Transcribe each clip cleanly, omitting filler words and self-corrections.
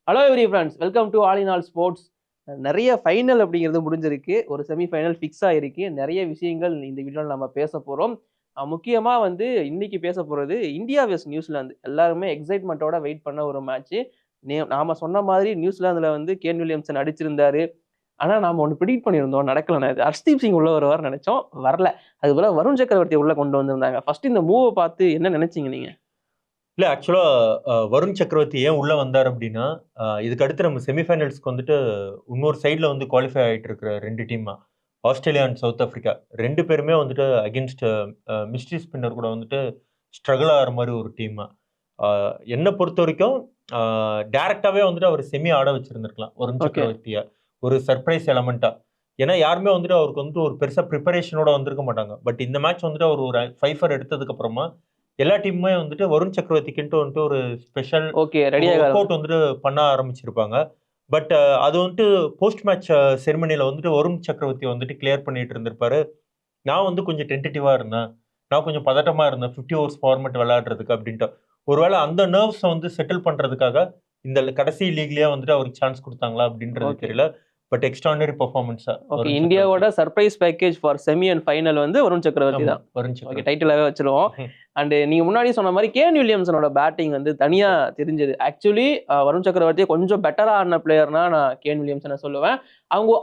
Hello every friends, welcome to all in all sports. நிறைய final அப்படிங்கிறது முடிஞ்சிருக்கு. ஒரு செமிஃபைனல் ஃபிக்ஸ் ஆயிருக்கு. நிறைய விஷயங்கள் இந்த வீடியோவில் நம்ம பேச போகிறோம். முக்கியமாக வந்து இன்னைக்கு பேச போகிறது இந்தியா வெஸ் நியூசிலாந்து. எல்லாருமே எக்ஸைட்மெண்ட்டோட வெயிட் பண்ண ஒரு மேட்ச். நாம சொன்ன மாதிரி நியூசிலாந்துல வந்து கேன் வில்லியம்சன் அடிச்சிருந்தாரு. ஆனால் நாம ஒன்று ப்ரிடிக்ட் பண்ணியிருந்தோம், நடக்கல. ஹர்ஷ்தீப் சிங் உள்ள வருவார் நினைச்சோம், வரல. அதுபோல வருண் சக்கரவர்த்தி உள்ள கொண்டு வந்திருந்தாங்க. ஃபர்ஸ்ட் இந்த மூவை பார்த்து என்ன நினைச்சீங்க நீங்க? இல்ல ஆக்சுவலா வருண் சக்கரவர்த்தி ஏன் உள்ள வந்தார் அப்படின்னா, இதுக்கு அடுத்து நம்ம செமிஃபைனல்ஸ்க்கு வந்துட்டு இன்னொரு சைடுல வந்து குவாலிஃபை ஆயிட்டு இருக்கிற 2 டீமா, ஆஸ்திரேலியா அண்ட் சவுத் ஆப்பிரிக்கா 2 பேருமே வந்துட்டு அகைன்ஸ்ட் மிஸ்ட்ரி ஸ்பின்னர் கூட வந்துட்டு ஸ்ட்ரகிள் ஆகிற மாதிரி ஒரு டீமா. என்னை பொறுத்த வரைக்கும் டைரக்டாவே வந்துட்டு அவர் செமி ஆட வச்சிருந்திருக்கலாம் வருண் சக்கரவர்த்தியா, ஒரு சர்ப்ரைஸ் எலமெண்டா. ஏன்னா யாருமே வந்துட்டு அவருக்கு வந்துட்டு ஒரு பெருசா ப்ரிப்பரேஷனோட வந்திருக்க மாட்டாங்க. பட் இந்த மேட்ச் வந்துட்டு அவர் ஒரு 5 for எடுத்ததுக்கு அப்புறமா எல்லா டீமுமே வந்துட்டு வருண் சக்கரவர்த்திக்குன்ட்டு வந்துட்டு ஒரு ஸ்பெஷல் ஒர்க் அவுட் வந்துட்டு பண்ண ஆரம்பிச்சிருப்பாங்க. பட் அது வந்துட்டு போஸ்ட் மேட்ச் செரிமனில வந்துட்டு வருண் சக்கரவர்த்தி வந்துட்டு கிளியர் பண்ணிட்டு இருந்திருப்பாரு. நான் வந்து கொஞ்சம் டென்டேட்டிவா இருந்தேன். நான் கொஞ்சம் பதட்டமா இருந்தேன் 50 ஓவர்ஸ் ஃபார்மேட் விளையாடுறதுக்கு அப்படின்ட்டு. ஒருவேளை அந்த நர்வ்ஸ வந்து செட்டில் பண்றதுக்காக இந்த கடைசி லீக்லயே வந்துட்டு அவருக்கு சான்ஸ் குடுத்தாங்களா அப்படின்றது தெரியல. பட் எக்ஸ்ட்ரார்டினரி பெர்ஃபார்மன்ஸா ஓகே, இந்தியாவோட surprise package for semi and final வந்து வருண் சக்கரவர்த்தி தான். ஓகே, டைட்டிலாவே வச்சிருவோம். அண்ட் நீங்க முன்னாடி சொன்ன மாதிரி கேன் வில்லியம்சனோட பேட்டிங் வந்து தனியா தெரிஞ்சது. ஆக்சுவலி வருண் சக்கரவர்த்தி கொஞ்சம் பெட்டரா ஆடின பிளேயர்னா நான் கேன் வில்லியம்சனை சொல்லுவேன்.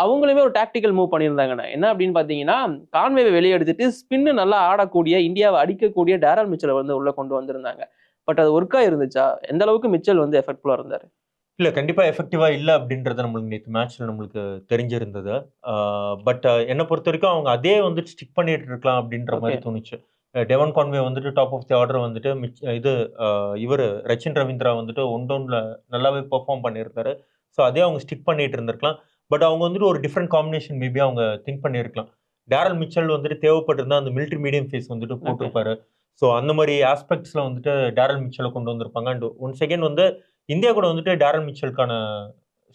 அவங்களுமே ஒரு டாக்டிக்கல் மூவ் பண்ணியிருந்தாங்க. என்ன அப்படின்னு பாத்தீங்கன்னா, கான்வேவை வெளியே எடுத்துட்டு ஸ்பின்னு நல்லா ஆடக்கூடிய, இந்தியாவை அடிக்கக்கூடிய டேரல் மிச்சலை வந்து உள்ள கொண்டு வந்திருந்தாங்க. பட் அது ஒர்க் ஆயிருந்துச்சா? எந்த அளவுக்கு மிச்சல் வந்து எஃபெக்ட்ஃபுல்லா இருந்தாரு? இல்ல கண்டிப்பா எஃபெக்டிவா இல்ல அப்படின்றது நம்மளுக்கு நேத்து மேட்ச்ல நம்மளுக்கு தெரிஞ்சிருந்தது. பட் என்ன பொறுத்தவரைக்கும் அவங்க அதே வந்துட்டு ஸ்டிக் பண்ணிட்டு இருக்கலாம் அப்படின்ற மாரி தோணுச்சு. டெவன் கான்வே வந்துட்டு டாப் ஆஃப் தி ஆர்டர் வந்துட்டு இது இவரு ரச்சின் ரவீந்திரா வந்துட்டு ஒன் டவுன்ல நல்லாவே பெர்ஃபார்ம் பண்ணியிருந்தாரு. ஸோ அதே அவங்க ஸ்டிக் பண்ணிட்டு இருந்திருக்கலாம். பட் அவங்க வந்துட்டு ஒரு டிஃபரெண்ட் காம்பினேஷன் மேபி அவங்க திங்க் பண்ணியிருக்கலாம். டேரல் மிச்சல் வந்துட்டு தேவைப்பட்டிருந்தா அந்த மிலிட்டரி மீடியம் ஃபேஸ் வந்துட்டு போட்டிருப்பாரு. ஸோ அந்த மாரி ஆஸ்பெக்ட்ஸ்ல வந்துட்டு டேரல் மிச்சல கொண்டு வந்திருப்பாங்க. அண்ட் ஒன்ஸ் அகைன் வந்து இந்தியா கூட வந்துட்டு டேரல் மிச்சலுக்கான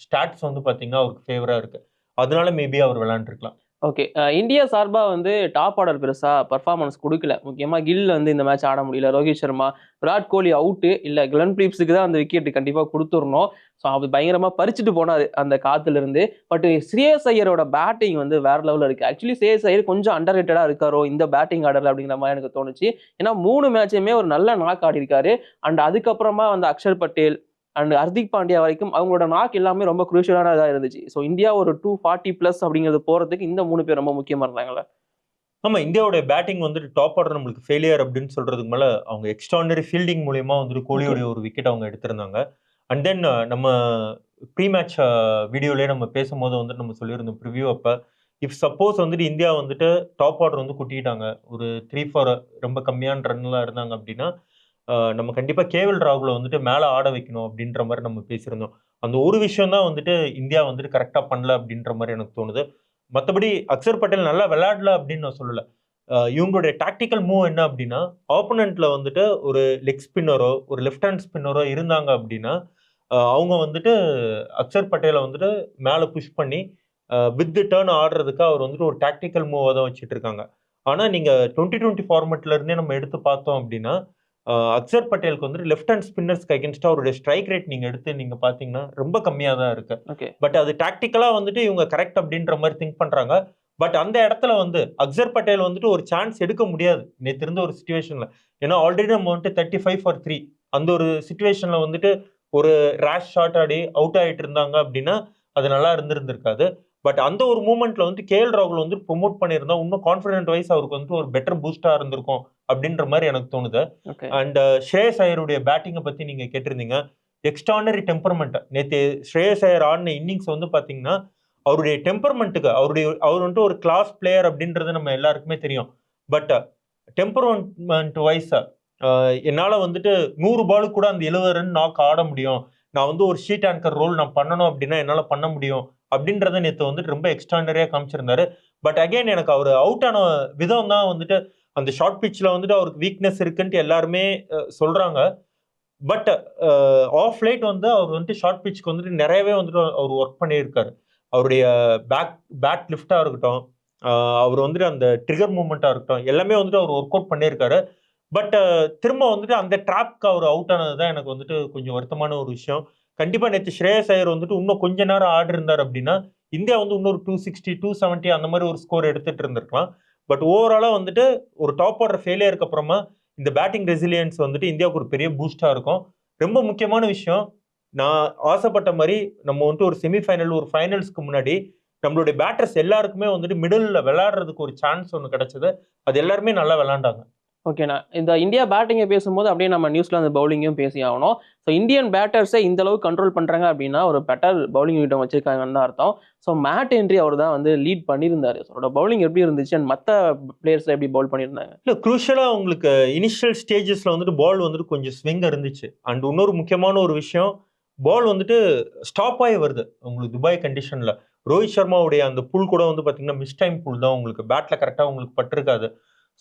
ஸ்டாட்ஸ் வந்து பார்த்தீங்கன்னா, அவருக்கு ஃபேவரா இருக்கு. அதனால மேபி அவர் விளையாண்டுருக்கலாம். ஓகே. இந்தியா சார்பா வந்து டாப் ஆர்டர் பெருசா பெர்ஃபார்மன்ஸ் குடுக்கல. முக்கியமா கில் வந்து இந்த மேட்ச் ஆட முடியல. ரோஹித் சர்மா, விராட் கோலி அவுட்டு. இல்ல கிளென் பிலிப்ஸுக்கு தான் அந்த விக்கெட் கண்டிப்பா குடுத்துரணும். ஸோ அவர் பயங்கரமா பறிச்சுட்டு போனாரு அந்த காத்துலருந்து. பட் ஸ்ரேயஸ் ஐயரோட பேட்டிங் வந்து வேற லெவல்ல இருக்கு. ஆக்சுவலி ஸ்ரேயஸ் ஐயர் கொஞ்சம் அண்டர் ரேட்டடா இருக்காரோ இந்த பேட்டிங் ஆர்டர்ல அப்படிங்கிற மாதிரி எனக்கு தோணுச்சு. ஏன்னா 3 மேட்சுமே ஒரு நல்ல நாக் ஆடி இருக்காரு. அண்ட் அதுக்கப்புறமா வந்து அக்ஷர் பட்டேல் அண்ட் ஹர்திக் பாண்டியா வரைக்கும் அவங்களோட நாக் எல்லாமே ரொம்ப குரூஷியலானதா இருந்துச்சு. ஸோ இந்தியா ஒரு 240+ அப்படிங்கிறது போறதுக்கு இந்த 3 பேர் ரொம்ப முக்கியமா இருந்தாங்கல்ல. ஆமா, இந்தியாவுடைய பேட்டிங் வந்துட்டு டாப் ஆர்டர் நம்மளுக்கு ஃபெயிலியர் அப்படின்னு சொல்றதுக்கு மேல, அவங்க எக்ஸ்ட்ரார்டினரி ஃபீல்டிங் மூலியமா வந்துட்டு கோலியோடைய ஒரு விக்கெட் அவங்க எடுத்திருந்தாங்க. அண்ட் தென் நம்ம ப்ரீ மேட்ச் வீடியோலயே நம்ம பேசும்போது வந்துட்டு நம்ம சொல்லியிருந்தோம் ப்ரிவ்யூ அப்ப. இஃப் சப்போஸ் வந்துட்டு இந்தியா வந்துட்டு டாப் ஆர்டர் வந்து கொட்டிட்டாங்க. ஒரு 3, 4 ரொம்ப கம்மியான ரன்லாம் இருந்தாங்க அப்படின்னா, நம்ம கண்டிப்பா கேஎல் ராகுல வந்துட்டு மேல ஆட வைக்கணும் அப்படின்ற மாரி நம்ம பேசியிருந்தோம். அந்த ஒரு விஷயம் தான் வந்துட்டு இந்தியா வந்துட்டு கரெக்ட்டா பண்ணல அப்படின்ற மாரி எனக்கு தோணுது. மத்தபடி அக்ஷர் பட்டேல் நல்லா விளையாடல அப்படின்னு நான் சொல்லல. இவங்களுடைய டாக்டிக்கல் மூவ் என்ன அப்படின்னா, ஆப்போனன்ட்ல வந்துட்டு ஒரு லெக் ஸ்பின்னரோ, ஒரு லெஃப்ட் ஹேண்ட் ஸ்பின்னரோ இருந்தாங்க அப்படின்னா, அவங்க வந்துட்டு அக்ஷர் பட்டேல வந்துட்டு மேல புஷ் பண்ணி வித் தி டர்ன் ஆடுறதுக்கு அவர் வந்துட்டு ஒரு டாக்டிக்கல் மூவா தான் வச்சுட்டு இருக்காங்க. ஆனா நீங்க 2020 ஃபார்மேட்ல இருந்தே நம்ம எடுத்து பார்த்தோம் அப்படின்னா, அக்ஷர் பட்டேலுக்கு வந்துட்டு லெஃப்ட் ஹேண்ட் ஸ்பின்னர்ஸ்க்கு அகைன்ஸ்டா அவருடைய ஸ்ட்ரைக் ரேட் நீங்க எடுத்து நீங்க பார்த்தீங்கன்னா, ரொம்ப கம்மியா தான் இருக்கு. பட் அது டாக்டிக்கலா வந்துட்டு இவங்க கரெக்ட் அப்படின்ற மாரி திங்க் பண்றாங்க. பட் அந்த இடத்துல வந்து அக்ஷர் பட்டேல் வந்துட்டு ஒரு சான்ஸ் எடுக்க முடியாது. நேத்து இருந்த ஒரு சிச்சுவேஷன்ல. ஏன்னா ஆல்ரெடி நம்ம வந்துட்டு 35 for 3 அந்த ஒரு சிச்சுவேஷன்ல வந்துட்டு ஒரு ரேஷ் ஷாட் ஆடி அவுட் ஆயிட்டு இருந்தாங்க அப்படின்னா, அது நல்லா இருந்திருக்காது. பட் அந்த ஒரு மூவ்மெண்ட்ல வந்து கேஎல் ராகுல் வந்து ப்ரொமோட் பண்ணியிருந்தா, இன்னும் கான்ஃபிடென்ட் வைஸ் அவருக்கு வந்து ஒரு பெட்டர் பூஸ்டா இருந்திருக்கும் அப்படின்ற மாரி எனக்கு தோணுது. அண்ட் ஸ்ரேயஸ் ஐயருடைய பேட்டிங்க பத்தி நீங்க கேட்டிருந்தீங்க. எக்ஸ்ட்ரார்டினரி டெம்பர்மென்ட். நேத்து ஸ்ரேயஸ் ஐயர் ஆடின இன்னிங்ஸ் வந்து பார்த்தீங்கன்னா, அவருடைய டெம்பர்மென்ட்க்கு அவர் வந்துட்டு ஒரு கிளாஸ் பிளேயர் அப்படின்றது நம்ம எல்லாருக்குமே தெரியும். பட் டெம்பர்மென்ட் வைஸ் என்னால வந்துட்டு 100 பாலுக்கு கூட அந்த 70 ரன் நாக் ஆட முடியும். நான் வந்து ஒரு ஷீட் ஆங்கர் ரோல் நான் பண்ணணும் அப்படின்னா என்னால பண்ண முடியும். அப்படின்றத நேத்து வந்துட்டு ரொம்ப எக்ஸ்ட்ரார்டினரியா காமிச்சிருந்தாரு. பட் அகைன் எனக்கு அவரு அவுட் ஆன விதம் தான் வந்துட்டு அந்த ஷார்ட் பிட்ச்ல வந்துட்டு அவருக்கு வீக்னஸ் இருக்குன்ட்டு எல்லாருமே சொல்றாங்க. பட் ஆஃப் லேட் வந்து அவர் வந்துட்டு ஷார்ட் பிட்ச்க்கு வந்துட்டு நிறையவே வந்துட்டு அவர் ஒர்க் பண்ணியிருக்காரு. அவருடைய பேட் லிஃப்ட்டா இருக்கட்டும், அவர் வந்துட்டு அந்த ட்ரிகர் மூவ்மெண்ட்டா இருக்கட்டும், எல்லாமே வந்துட்டு அவர் ஒர்க் அவுட் பண்ணியிருக்காரு. பட் திரும்ப வந்துட்டு அந்த ட்ராப்க்கு அவர் அவுட் ஆனது தான் எனக்கு வந்துட்டு கொஞ்சம் வருத்தமான ஒரு விஷயம். கண்டிப்பா நேற்று ஸ்ரேயஸ் ஐயர் வந்துட்டு இன்னும் கொஞ்ச நேரம் ஆடி இருந்தார் அப்படின்னா இந்தியா வந்து இன்னொரு 260 270 அந்த மாதிரி ஒரு ஸ்கோர் எடுத்துட்டு இருந்திருக்கலாம். பட் ஓவராலா வந்துட்டு ஒரு டாப் ஆர்டர் ஃபெயிலியருக்கு அப்புறமா இந்த பேட்டிங் ரெசிலியன்ஸ் வந்துட்டு இந்தியாவுக்கு ஒரு பெரிய பூஸ்டா இருக்கும். ரொம்ப முக்கியமான விஷயம், நான் ஆசைப்பட்ட மாதிரி நம்ம வந்துட்டு ஒரு செமிஃபைனல் ஒரு ஃபைனல்ஸ்க்கு முன்னாடி நம்மளுடைய பேட்டர்ஸ் எல்லாருக்குமே வந்துட்டு மிடில் விளையாடுறதுக்கு ஒரு சான்ஸ் ஒன்று கிடைச்சது. அது எல்லாருமே நல்லா விளையாண்டாங்க. ஓகேண்ணா, இந்த இந்தியா பேட்டிங்கை பேசும்போது அப்படியே நம்ம நியூசிலாந்து பவுலிங்கும் பேசி ஆகணும். ஸோ இந்தியன் பேட்டர்ஸை இந்த அளவுக்கு கண்ட்ரோல் பண்ணுறாங்க அப்படின்னா ஒரு பெட்டர் பவுலிங் யூனிட் வச்சிருக்காங்கன்னு தான் அர்த்தம். ஸோ மேட் ஹென்ரி அவர் தான் வந்து லீட் பண்ணியிருந்தாரு. அவரோட பவுலிங் எப்படி இருந்துச்சு அண்ட் மற்ற பிளேயர்ஸ் எப்படி பவுல் பண்ணியிருந்தாங்க? இல்லை, குரூஷியலாக உங்களுக்கு இனிஷியல் ஸ்டேஜஸில் வந்துட்டு பால் வந்துட்டு கொஞ்சம் ஸ்விங் இருந்துச்சு. அண்ட் இன்னொரு முக்கியமான ஒரு விஷயம், பால் வந்துட்டு ஸ்டாப் ஆகி வருது உங்களுக்கு துபாய் கண்டிஷனில். ரோஹித் சர்மாவுடைய அந்த புல் கூட வந்து பார்த்தீங்கன்னா மிஸ் டைம் புல் தான், உங்களுக்கு பேட்டில் கரெக்டாக உங்களுக்கு பட்டிருக்காது.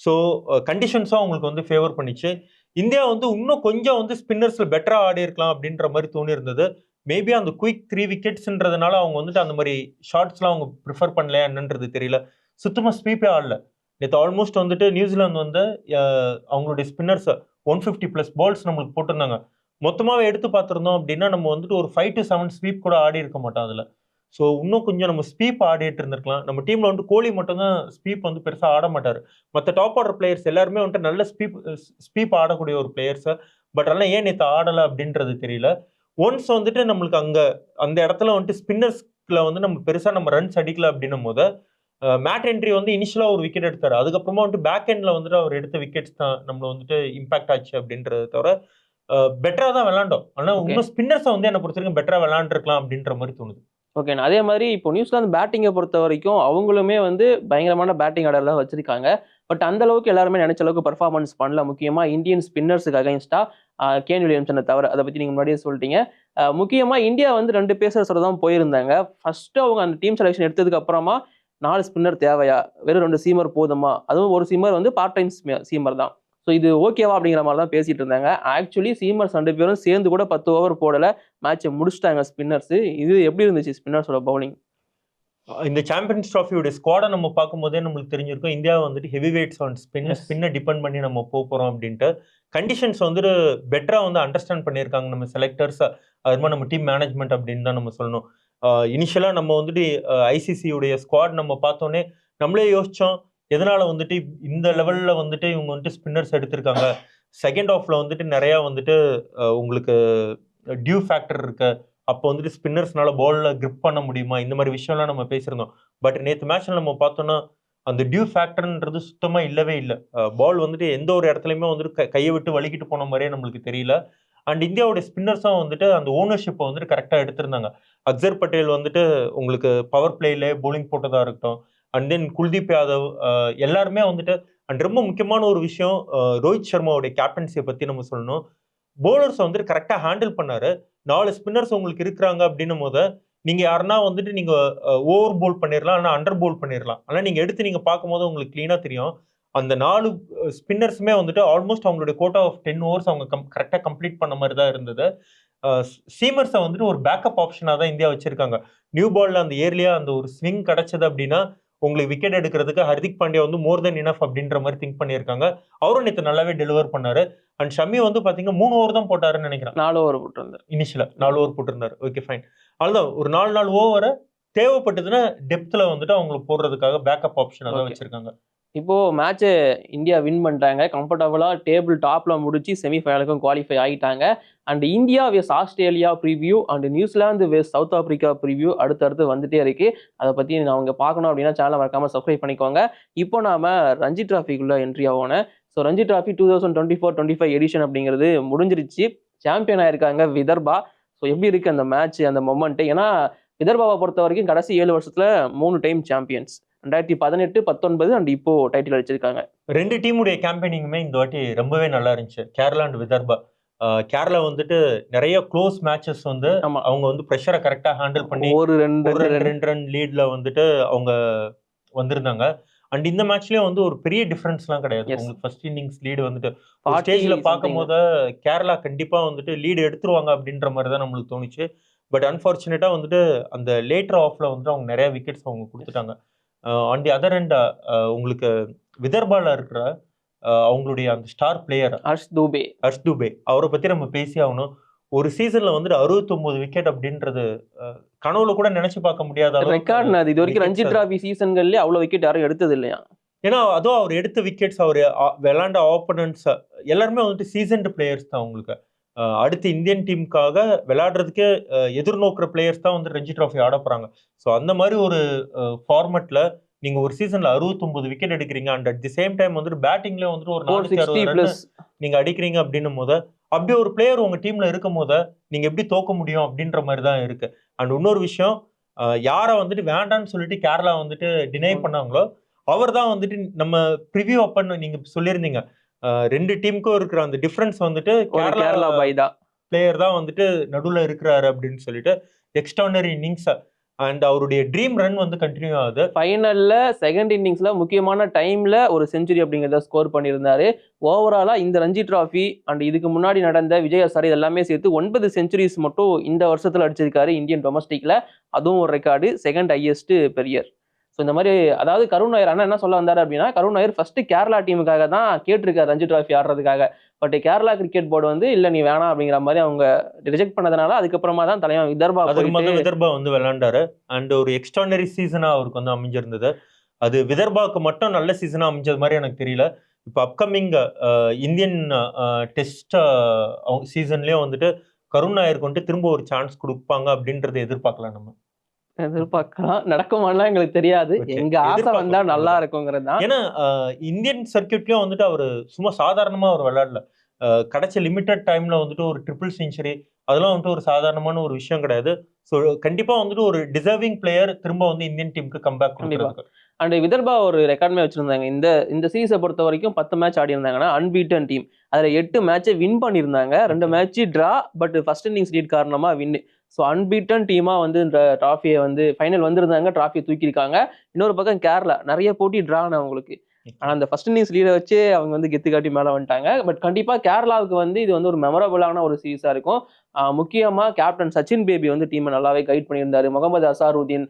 ஸோ கண்டிஷன்ஸும் அவங்களுக்கு வந்து ஃபேவர் பண்ணிச்சு. இந்தியா வந்து இன்னும் கொஞ்சம் வந்து ஸ்பின்னர்ஸில் பெட்டராக ஆடி இருக்கலாம் அப்படின்ற மாதிரி தோணி இருந்தது. மேபி அந்த குயிக் 3 விக்கெட்ஸ்ன்றதுனால அவங்க வந்துட்டு அந்த மாதிரி ஷார்ட்ஸ்லாம் அவங்க ப்ரிஃபர் பண்ணலையா என்னன்றது தெரியல. சுத்தமாக ஸ்வீப்பே ஆடல. நேற்று ஆல்மோஸ்ட் வந்துட்டு நியூசிலாந்து வந்து அவங்களுடைய ஸ்பின்னர்ஸ் 150+ பால்ஸ் நம்மளுக்கு போட்டிருந்தாங்க. மொத்தமாகவே எடுத்து பார்த்துருந்தோம் அப்படின்னா நம்ம வந்துட்டு ஒரு 5 to 7 ஸ்வீப் கூட ஆடி இருக்க மாட்டோம் அதில். ஸோ இன்னும் கொஞ்சம் நம்ம ஸ்வீப் ஆடிட்டு இருந்திருக்கலாம். நம்ம டீமில் வந்து கோலி மட்டும்தான் ஸ்வீப் வந்து பெருசாக ஆட மாட்டார். மற்ற டாப் ஆர்டர் பிளேயர்ஸ் எல்லாருமே வந்துட்டு நல்ல ஸ்வீப் ஆடக்கூடிய ஒரு பிளேயர்ஸை. பட் அதெல்லாம் ஏன் நேற்று ஆடலை அப்படின்றது தெரியல. ஒன்ஸ் வந்துட்டு நம்மளுக்கு அந்த இடத்துல வந்துட்டு ஸ்பின்னர்ஸ்ல வந்து நம்ம பெருசாக நம்ம ரன்ஸ் அடிக்கல அப்படின்னும் போது மேட் ஹென்ரி வந்து இனிஷியலாக ஒரு விக்கெட் எடுத்தார். அதுக்கப்புறமா வந்துட்டு பேக் எண்ட்ல வந்துட்டு அவர் எடுத்த விக்கெட்ஸ் தான் நம்மள வந்துட்டு இம்பாக்ட் ஆச்சு அப்படின்றத தவிர பெட்டரா தான் விளையாண்டோம். ஆனால் இன்னும் ஸ்பின்னர்ஸை வந்து என்ன பொறுத்த வரைக்கும் பெட்டரா விளையாண்டுருக்கலாம் அப்படின்ற மாதிரி தோணுது. ஓகேண்ணா, அதே மாதிரி இப்போ நியூசிலாந்து பேட்டிங்கை பொறுத்த வரைக்கும் அவங்களுமே வந்து பயங்கரமான பேட்டிங் ஆர்டர் தான் வச்சிருக்காங்க. பட் அந்த அளவுக்கு எல்லாருமே நினைச்ச அளவுக்கு பர்ஃபார்மன்ஸ் பண்ணல. முக்கியமாக இந்தியன் ஸ்பின்னர்ஸுக்கு அகைன்ஸ்டா கேன் வில்லியம்சனை தவிர. அதை பற்றி நீங்கள் முன்னாடியே சொல்லிட்டீங்க. முக்கியமாக இந்தியா வந்து 2 பேசர்ஸோட தான் போயிருந்தாங்க. ஃபர்ஸ்ட் அவங்க அந்த டீம் செலெக்ஷன் எடுத்ததுக்கு அப்புறமா 4 ஸ்பின்னர் தேவையா, வெறும் 2 சீமர் போதுமா, அதுவும் ஒரு சீமர் வந்து பார்ட் டைம் சீமர் தான். ஸோ இது ஓகேவா அப்படிங்கிற மாதிரி தான் பேசிட்டு இருந்தாங்க. ஆக்சுவலி சீமர்ஸ் 2 பேரும் சேர்ந்து கூட 10 ஓவர் போடல, மேட்சை முடிச்சிட்டாங்க ஸ்பின்னர்ஸ். இது எப்படி இருந்துச்சு ஸ்பின்னர்ஸோட பவுலிங்? இந்த சாம்பியன்ஸ் ட்ராஃபியோட ஸ்குவாடை நம்ம பார்க்கும்போதே நம்மளுக்கு தெரிஞ்சிருக்கும் இந்தியா வந்துட்டு ஹெவி வெயிட்ஸ் ஆன் ஸ்பின்னை டிபெண்ட் பண்ணி நம்ம போகிறோம் அப்படின்ட்டு. கண்டிஷன்ஸ் வந்துட்டு பெட்டராக வந்து அண்டர்ஸ்டாண்ட் பண்ணியிருக்காங்க நம்ம செலக்டர்ஸ், அது மாதிரி நம்ம டீம் மேனேஜ்மெண்ட் அப்படின்னு தான் நம்ம சொல்லணும். இனிஷியலாக நம்ம வந்துட்டு ஐசிசியுடைய ஸ்குவாட் நம்ம பார்த்தோன்னே நம்மளே யோசித்தோம், எதனால வந்துட்டு இந்த லெவலில் வந்துட்டு இவங்க வந்துட்டு ஸ்பின்னர்ஸ் எடுத்திருக்காங்க. செகண்ட் ஆஃப்ல வந்துட்டு நிறையா வந்துட்டு உங்களுக்கு டியூ ஃபேக்டர் இருக்கு. அப்போ வந்துட்டு ஸ்பின்னர்ஸ்னால பால்ல கிரிப் பண்ண முடியுமா, இந்த மாதிரி விஷயம்லாம் நம்ம பேசியிருந்தோம். பட் நேற்று மேட்ச்ல நம்ம பார்த்தோம்னா அந்த டியூ ஃபேக்டர்ன்றது சுத்தமா இல்லவே இல்லை. பால் வந்துட்டு எந்த ஒரு இடத்துலையுமே வந்துட்டு கையை விட்டு வலிக்கிட்டு போன மாதிரியே நம்மளுக்கு தெரியல. அண்ட் இந்தியாவோட ஸ்பின்னர்ஸும் வந்துட்டு அந்த ஓனர்ஷிப்பை வந்துட்டு கரெக்டாக எடுத்திருந்தாங்க. அக்சர் பட்டேல் வந்துட்டு உங்களுக்கு பவர் பிளேல போலிங் போட்டதா இருக்கட்டும், அண்ட் தென் குல்தீப் யாதவ் எல்லாருமே வந்துட்டு. அண்ட் ரொம்ப முக்கியமான ஒரு விஷயம், ரோஹித் சர்மாவுடைய கேப்டன்சியை பற்றி நம்ம சொல்லணும். போலர்ஸ் வந்துட்டு கரெக்டாக ஹேண்டில் பண்ணாரு. 4 ஸ்பின்னர்ஸ் உங்களுக்கு இருக்கிறாங்க அப்படின்னும் போது நீங்க யாருன்னா வந்துட்டு நீங்க ஓவர் போல் பண்ணிடலாம், ஆனால் அண்டர் போல் பண்ணிடலாம். ஆனால் நீங்க எடுத்து நீங்க பார்க்கும்போது உங்களுக்கு கிளீனா தெரியும் அந்த 4 ஸ்பின்னர்ஸுமே வந்துட்டு ஆல்மோஸ்ட் அவங்களுடைய கோட்டா ஆஃப் 10 ஓவர்ஸ் அவங்க கரெக்டாக கம்ப்ளீட் பண்ண மாதிரி தான் இருந்தது. சீமர்ஸை வந்துட்டு ஒரு பேக்கப் ஆப்ஷனாக தான் இந்தியா வச்சிருக்காங்க. நியூ பால்ல அந்த ஏர்லியா அந்த ஒரு ஸ்விங் கிடைச்சது அப்படின்னா உங்களுக்கு விக்கெட் எடுக்கிறதுக்கு ஹர்திக் பாண்டியா வந்து மோர் தென் இனஃப் அப்படின்ற மாதிரி திங்க் பண்ணியிருக்காங்க. அவரும் நேற்று நல்லாவே டெலிவர் பண்ணாரு. அண்ட் ஷமி வந்து பாத்தீங்கன்னா 3 ஓவர் தான் போட்டாருன்னு நினைக்கிறேன். 4 ஓவர் போட்டிருந்தாரு. இனிஷியலா 4 ஓவர் போட்டிருந்தாரு. Okay fine. அதுதான் ஒரு 4 ஓவரை தேவைப்பட்டதுன்னா டெப்த்ல வந்துட்டு அவங்களுக்கு போடுறதுக்காக பேக்கப் ஆப்ஷன் தான் வச்சிருக்காங்க. இப்போ மேட்சை இந்தியா வின் பண்ணிட்டாங்க. கம்ஃபர்டபுளாக டேபிள் டாப்பில் முடிச்சு செமிஃபைனலுக்கும் குவாலிஃபை ஆகிட்டாங்க. And India vs Australia preview and New Zealand vs South Africa preview அடுத்தடுத்து வந்துட்டே இருக்கு. அதை பற்றி அவங்க பார்க்கணும் அப்படின்னா சேனலை மறக்காமல் சப்ஸ்கிரைப் பண்ணிக்கோங்க. இப்போ நாம ரஞ்சி டிராஃபிக்குள்ளே என்ட்ரி ஆகணும். ஸோ ரஞ்சி டிராஃபி 2024-25 எடிஷன் அப்படிங்கிறது முடிஞ்சிருச்சு. சாம்பியன் ஆயிருக்காங்க விதர்பா. ஸோ எப்படி இருக்கு அந்த மேட்ச், அந்த மொமெண்ட்? ஏன்னா விதர்பாவை பொறுத்த வரைக்கும் கடைசி 7 வருஷத்துல 3 டைம் சாம்பியன்ஸ், 2018, 19 அண்ட் இப்போ டைட்டில் அடிச்சிருக்காங்க. 2 டீமுடைய கேம்பெயினிங்குமே இந்த வாட்டி ரொம்பவே நல்லா இருந்துச்சு. கேரளா அண்ட் விதர்பா. கேரளா வந்துட்டு நிறைய க்ளோஸ் மேட்சஸ் வந்து அவங்க வந்து ப்ரெஷரை கரெக்டா ஹேண்டில் பண்ணி ஒரு 2 ரன் லீட்ல வந்துட்டு அவங்க வந்திருந்தாங்க. அண்ட் இந்த மேட்ச்லயும் வந்து ஒரு பெரிய டிஃபரன்ஸ்லாம் கிடையாது. உங்களுக்கு ஃபர்ஸ்ட் இன்னிங்ஸ் லீடு வந்துட்டு ஸ்டேஜ்ல பார்க்கும் போது கேரளா கண்டிப்பா வந்துட்டு லீடு எடுத்துருவாங்க அப்படின்ற மாதிரி தான் நம்மளுக்கு தோணுச்சு. பட் அன்பார்ச்சுனேட்டா வந்துட்டு அந்த லேட்டர் ஆஃப்ல வந்துட்டு அவங்க நிறைய விக்கெட்ஸ் அவங்க கொடுத்துட்டாங்க. ஆன் தி அதர் எண்ட் உங்களுக்கு விதர்பால இருக்கிற அவங்களுடைய அந்த ஸ்டார் பிளேயர் ஹர்ஷ் தூபே அவரை பத்தி நம்ம பேசி ஆகணும். ஒரு சீசன்ல வந்துட்டு 69 விக்கெட் அப்படின்றது கனவுல கூட நினைச்சு பார்க்க முடியாத ரெக்கார்ட் அது இது வரைக்கும் ரஞ்சி டிராபி சீசன்கள்லயே அவ்வளவு விக்கெட் யாரும் எடுத்தது இல்லையா. ஏன்னா அதுவும் அவர் எடுத்த விக்கெட்ஸ் அவர் விளையாண்ட ஆப்போனன்ட்ஸ் எல்லாருமே வந்துட்டு சீசன்டு பிளேயர்ஸ் தான். உங்களுக்கு அடுத்து இந்தியன் டீமுக்காக விளையாடுறதுக்கே எதிர்நோக்குற பிளேயர்ஸ் தான் வந்து ரஞ்சி டிராஃபி ஆட போறாங்க. ஸோ அந்த மாதிரி ஒரு ஃபார்மெட்ல நீங்க ஒரு சீசன்ல 69 விக்கெட் எடுக்கிறீங்க and at the same time வந்துட்டு பேட்டிங்ல வந்துட்டு ஒரு 460 ரன் நீங்க அடிக்கிறீங்க அப்படின்னும் போது அப்படியே ஒரு பிளேயர் உங்க டீம்ல இருக்கும் போது நீங்க எப்படி தோக்க முடியும் அப்படின்ற மாதிரி தான் இருக்கு. அண்ட் இன்னொரு விஷயம், யாரை வந்துட்டு வேண்டான்னு சொல்லிட்டு கேரளா வந்துட்டு டினை பண்ணாங்களோ அவர் தான் வந்துட்டு நம்ம ப்ரிவியூ அப்பன்னு நீங்க சொல்லியிருந்தீங்க. ரெண்டு டீமுக்கும் இருக்கிற அந்த டிஃபரன்ஸ் வந்துட்டு கேரளா பிளேயர் தான் வந்துட்டு நடுவில் இருக்கிறாரு அப்படின்னு சொல்லிட்டு எக்ஸ்ட்ரானரி இன்னிங்ஸ் அண்ட் அவருடைய ட்ரீம் ரன் வந்து கண்டினியூ ஆகுது. ஃபைனல்ல செகண்ட் இன்னிங்ஸ்ல முக்கியமான டைம்ல ஒரு செஞ்சுரி அப்படிங்கிறத ஸ்கோர் பண்ணியிருந்தாரு. ஓவராலா இந்த ரஞ்சி டிராஃபி அண்ட் இதுக்கு முன்னாடி நடந்த விஜய் ஹசாரே எல்லாமே சேர்த்து 9 செஞ்சுரிஸ் மட்டும் இந்த வருஷத்துல அடிச்சிருக்காரு இந்தியன் டொமஸ்டிக்ல. அதுவும் ஒரு record, second highest per year. So இந்த மாதிரி அதாவது கருண் நாயர் அண்ணா என்ன சொல்ல வந்தாரு அப்படின்னா, கருண் நாயர் ஃபர்ஸ்ட் கேரளா டீமுக்காக தான் கேட்டிருக்காரு ரஞ்சி டிராஃபி ஆடுறதுக்காக. பட் கேரளா கிரிக்கெட் போர்டு வந்து இல்ல நீ வேணாம் அப்படிங்கிற மாதிரி அவங்க ரிஜெக்ட் பண்ணதுனால அதுக்கப்புறமா தான் தலைவன் விதர்பா வந்து விளையாண்டாரு. அண்ட் ஒரு எக்ஸ்ட்ரானரி சீசனா அவருக்கு வந்து அமைஞ்சிருந்தது. அது விதர்பாவுக்கு மட்டும் நல்ல சீசனா அமைஞ்சது மாதிரி எனக்கு தெரியல. இப்போ அப்கமிங் இந்தியன் டெஸ்ட் சீசன்லயே வந்துட்டு கருண் நாயருக்கு வந்துட்டு திரும்ப ஒரு சான்ஸ் கொடுப்பாங்க அப்படின்றத எதிர்பார்க்கலாம். நம்ம எதிர்பார்க்கலாம், நடக்குமாலாம் எங்களுக்கு தெரியாது. எங்க ஆசை வந்தா நல்லா இருக்குங்கிறது தான். ஏன்னா இந்தியன் சர்க்கியூட்லயும் வந்துட்டு அவரு சும்மா சாதாரணமா அவர் விளையாடல. கிடைச்ச லிமிட்டட் டைம்ல வந்துட்டு ஒரு ட்ரிபிள் செஞ்சுரி அதெல்லாம் வந்துட்டு ஒரு சாதாரணமான ஒரு விஷயம் கிடையாது. ஸோ கண்டிப்பா வந்துட்டு ஒரு டிசர்விங் பிளேயர் திரும்ப வந்து இந்தியன் டீமுக்கு கம்பேக் பண்ணிருக்காங்க. அண்ட் விதர்பா ஒரு ரெக்கார்ட்மே வச்சிருந்தாங்க. இந்த சீசனை பொறுத்த வரைக்கும் 10 மேட்ச் ஆடி இருந்தாங்கன்னா அன்பீட்டன் டீம். அதுல 8 மேட்சை வின் பண்ணியிருந்தாங்க. 2 match draw, but first innings lead காரணமா வின். ஸோ அன்பீட்டன் டீமா வந்து இந்த டிராஃபியை வந்து ஃபைனல் வந்திருந்தாங்க, டிராஃபியை தூக்கியிருக்காங்க. இன்னொரு பக்கம் கேரளா நிறைய போட்டி டிரான்னு அவங்களுக்கு. ஆனா அந்த ஃபர்ஸ்ட் இன்னிங்ஸ் லீடை வச்சு அவங்க வந்து கெத்து காட்டி மேல வந்துட்டாங்க. பட் கண்டிப்பா கேரளாவுக்கு வந்து இது வந்து ஒரு மெமரபிளான ஒரு சீரீஸா இருக்கும். முக்கியமா கேப்டன் சச்சின் பேபி வந்து டீமை நல்லாவே கைட் பண்ணியிருந்தாரு. முகமது அசாருதீன்,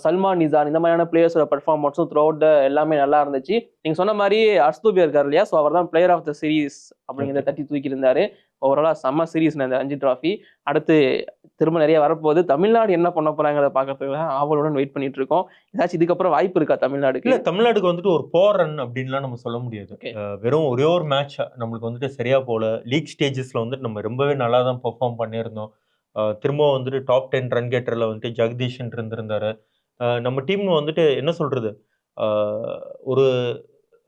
சல்மான் நிசான் இந்த மாதிரியான பிளேயர்ஸோட பெர்ஃபார்மன்ஸும் த்ரூ அவுட் எல்லாமே நல்லா இருந்துச்சு. நீங்க சொன்ன மாதிரி அர்ஸ்தூபியா இருக்காரு இல்லையா, ஸோ அவர் தான் பிளேயர் ஆஃப் த சீரீஸ் அப்படிங்கிறத தட்டி தூக்கி இருந்தாரு. ஓவராலா செம்ம சீரீஸ் இந்த ரஞ்சி டிராஃபி. அடுத்து திரும்ப நிறைய வரப்போகுது. தமிழ்நாடு என்ன பண்ண போறாங்கிறத பார்க்கறதுக்கு ஆவலுடன் வெயிட் பண்ணிட்டு இருக்கோம். ஏதாச்சும் இதுக்கப்புறம் வாய்ப்பு இருக்கா தமிழ்நாடுக்கு? இல்ல, தமிழ்நாடுக்கு வந்துட்டு ஒரு போர் ரன் அப்படின்லாம் நம்ம சொல்ல முடியாது. வெறும் ஒரே ஒரு மேட்ச் நம்மளுக்கு வந்துட்டு சரியா போல. லீக் ஸ்டேஜஸ்ல வந்துட்டு நம்ம ரொம்பவே நல்லா தான் பெர்ஃபார்ம் பண்ணியிருந்தோம். திரும்ப வந்துட்டு டாப் 10 ரன் கேட்டர்ல வந்துட்டு ஜெகதீஷன் இருந்திருந்தாரு. நம்ம டீம் வந்துட்டு என்ன சொல்றது, ஒரு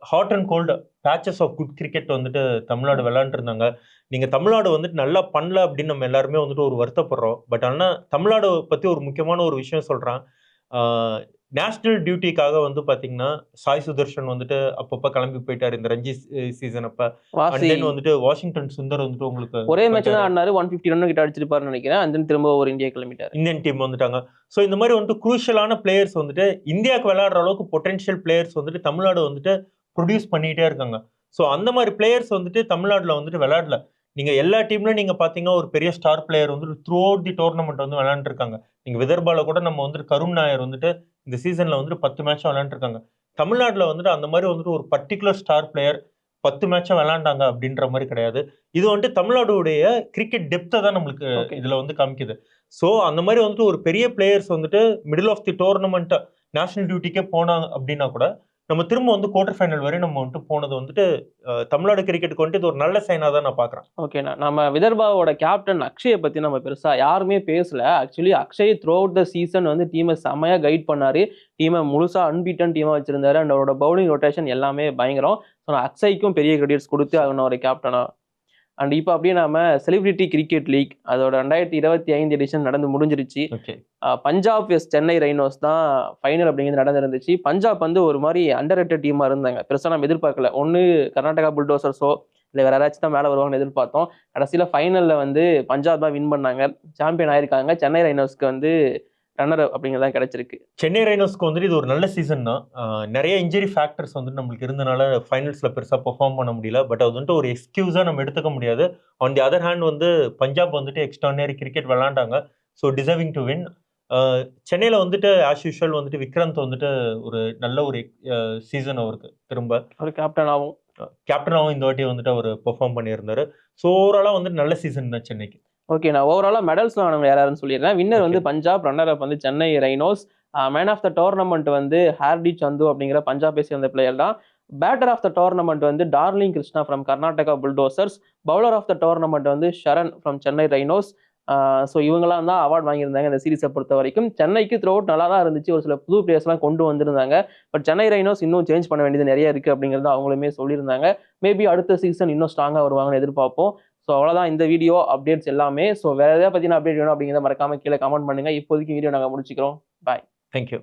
hot and cold patches of good cricket வந்துட்டு தமிழ்நாடு விளையாண்டு இருந்தாங்க. நீங்க தமிழ்நாடு வந்துட்டு நல்லா பண்ணல அப்படின்னு நம்ம எல்லாருமே வந்துட்டு ஒரு வருத்தப்படுறோம். பட் ஆனா தமிழ்நாடு பத்தி ஒரு முக்கியமான ஒரு விஷயம் சொல்றேன். நேஷனல் டியூட்டிக்காக வந்து பாத்தீங்கன்னா சாய் சுதர்ஷன் வந்துட்டு அப்பப்ப கிளம்பி போயிட்டாரு இந்த ரஞ்சி சீசன் அப்ப. வந்துட்டு வாஷிங்டன் சுந்தர் வந்துட்டு உங்களுக்கு ஒரே மேட்ச் தான் ஆடினாரு, 150 ரன் கிட்ட அடிச்சிருப்பாருன்னு நினைக்கிறேன். அந்த திரும்ப ஒரு இந்தியா கிளம்பிட்டாரு, இந்தியன் டீம் வந்துட்டாங்க. ஸோ இந்த மாதிரி வந்துட்டு குரூஷியலான பிளேயர்ஸ் வந்துட்டு இந்தியாவுக்கு விளையாடுற அளவுக்கு பொட்டன்ஷியல் பிளேயர்ஸ் வந்துட்டு தமிழ்நாடு வந்துட்டு ப்ரொடியூஸ் பண்ணிட்டே இருக்காங்க. ஸோ அந்த மாதிரி பிளேயர்ஸ் வந்துட்டு தமிழ்நாடுல வந்துட்டு விளையாடல. நீங்க எல்லா டீம்லயும் நீங்க பாத்தீங்கன்னா ஒரு பெரிய ஸ்டார் பிளேயர் வந்துட்டு த்ரூ அவுட் தி டோர்னமெண்ட் வந்து விளையாண்டுருக்காங்க. நீங்க விதர்பால கூட நம்ம வந்துட்டு கருண் நாயர் வந்துட்டு இந்த சீசன்ல வந்துட்டு 10 மேட்சா விளையாண்டுருக்காங்க. தமிழ்நாடுல வந்துட்டு அந்த மாதிரி வந்துட்டு ஒரு பர்டிகுலர் ஸ்டார் பிளேயர் 10 மேட்சா விளையாண்டாங்க அப்படின்ற மாதிரி கிடையாது. இது வந்துட்டு தமிழ்நாடுடைய கிரிக்கெட் டெப்த்தை தான் நம்மளுக்கு இதுல வந்து காமிக்குது. ஸோ அந்த மாதிரி வந்துட்டு ஒரு பெரிய பிளேயர்ஸ் வந்துட்டு middle of the tournament national டியூட்டிக்கே போனாங்க அப்படின்னா கூட நம்ம திரும்ப வந்து குவார்டர் ஃபைனல் வரை நம்ம வந்துட்டு போனது வந்துட்டு தமிழ்நாடு கிரிக்கெட்டுக்கு வந்துட்டு இது ஒரு நல்ல சைனா தான் நான் பாக்குறேன். ஓகேண்ணா, நம்ம விதர்பாவோட கேப்டன் அக்ஷயை பத்தி நம்ம பெருசா யாருமே பேசல. Actually Akshay through out the season வந்து டீமை செமையா கைட் பண்ணாரு. டீமை முழுசா அன்பீட்டன் டீமா வச்சிருந்தாரு. அண்ட் அவரோட பவுலிங் ரொட்டேஷன் எல்லாமே பயங்கரம். ஸோ அக்ஷய்க்கும் பெரிய கிரெடிட்ஸ் கொடுத்து அவனோட கேப்டனா. அண்ட் இப்போ அப்படியே நாம செலிபிரிட்டி கிரிக்கெட் லீக் அதோட 2025 எடிஷன் நடந்து முடிஞ்சிருச்சு. பஞ்சாப் வெஸ் சென்னை ரைனோஸ் தான் ஃபைனல் அப்படிங்கிறது நடந்திருந்துச்சு. பஞ்சாப் வந்து ஒரு மாதிரி அண்டர் ரேட்டட் டீமா இருந்தாங்க. பெருசா நம்ம எதிர்பார்க்கல. ஒன்று கர்நாடகா புல்டோசர்ஸோ இல்லை வேற யாராச்சும் தான் மேலே வருவாங்கன்னு எதிர்பார்த்தோம். கடைசியில் ஃபைனலில் வந்து பஞ்சாப் தான் வின் பண்ணாங்க, சாம்பியன் ஆயிருக்காங்க. சென்னை ரைனோஸ்க்கு வந்து ரன்னர் அப்படிங்கிறதான் கிடைச்சிருக்கு. சென்னை ரைனோஸ்க்கு வந்துட்டு இது ஒரு நல்ல சீசன் தான். நிறைய இன்ஜுரி ஃபேக்டர்ஸ் வந்துட்டு நம்மளுக்கு இருந்தனால ஃபைனல்ஸ்ல பெருசா பெர்ஃபார்ம் பண்ண முடியல. பட் அது வந்துட்டு ஒரு எக்ஸ்கியூஸா நம்ம எடுத்துக்க முடியாது. ஆன் தி அதர் ஹேண்ட் வந்து பஞ்சாப் வந்துட்டு எக்ஸ்ட்ரானரி கிரிக்கெட் விளையாண்டாங்க. So deserving to win. சென்னையில வந்துட்டு ஆஸ் யூஷுவல் வந்துட்டு விக்ரந்த் வந்துட்டு ஒரு நல்ல ஒரு சீசன் அவருக்கு திரும்ப ஒரு கேப்டனாகவும் இந்த வாட்டி வந்துட்டு அவர் பெர்ஃபார்ம் பண்ணியிருந்தாரு. ஸோ ஓவராலா வந்துட்டு நல்ல சீசன் தான் சென்னைக்கு. ஓகே, நான் ஓவராலா மெடல்ஸ்ல வாங்கினவங்க யாருன்னு சொல்லிடுறேன். வின்னர் வந்து பஞ்சாப், ரன்னர் அப் வந்து Chennai Rhinos. Man of the tournament வந்து ஹார்டி சந்து அப்படிங்கிற பஞ்சாபை சேர்ந்த பிளேயர் தான். பேட்டர் ஆஃப் த டோர்னமெண்ட் வந்து Darling Krishna from Karnataka Bulldozers. Bowler of the tournament வந்து Sharan from Chennai Rhinos. So இவங்கெல்லாம் தான் அவார்ட் வாங்கியிருந்தாங்க இந்த சீரிஸை பொறுத்த வரைக்கும். சென்னைக்கு த்ரூ அவுட் நல்லா தான் இருந்துச்சு, ஒரு சில புது பிளேயர்ஸ்லாம் கொண்டு வந்திருந்தாங்க. பட் சென்னை ரைனோஸ் இன்னும் சேஞ்ச் பண்ண வேண்டியது நிறைய இருக்குது அப்படிங்கிறது அவங்களுமே சொல்லியிருந்தாங்க. மேபி அடுத்த சீசன் இன்னும் ஸ்ட்ராங்காக வருவாங்கன்னு எதிர்பார்ப்போம். ஸோ அவ்வளோதான் இந்த வீடியோ அப்டேட்ஸ் எல்லாமே. ஸோ வேறு எதாவது பற்றின அப்டேட் வேணும் அப்படிங்கிறத மறக்காம கீழே கமெண்ட் பண்ணுங்கள். இப்போதைக்கு வீடியோ நாங்கள் முடிச்சுக்கிறோம். பாய். தேங்க்யூ.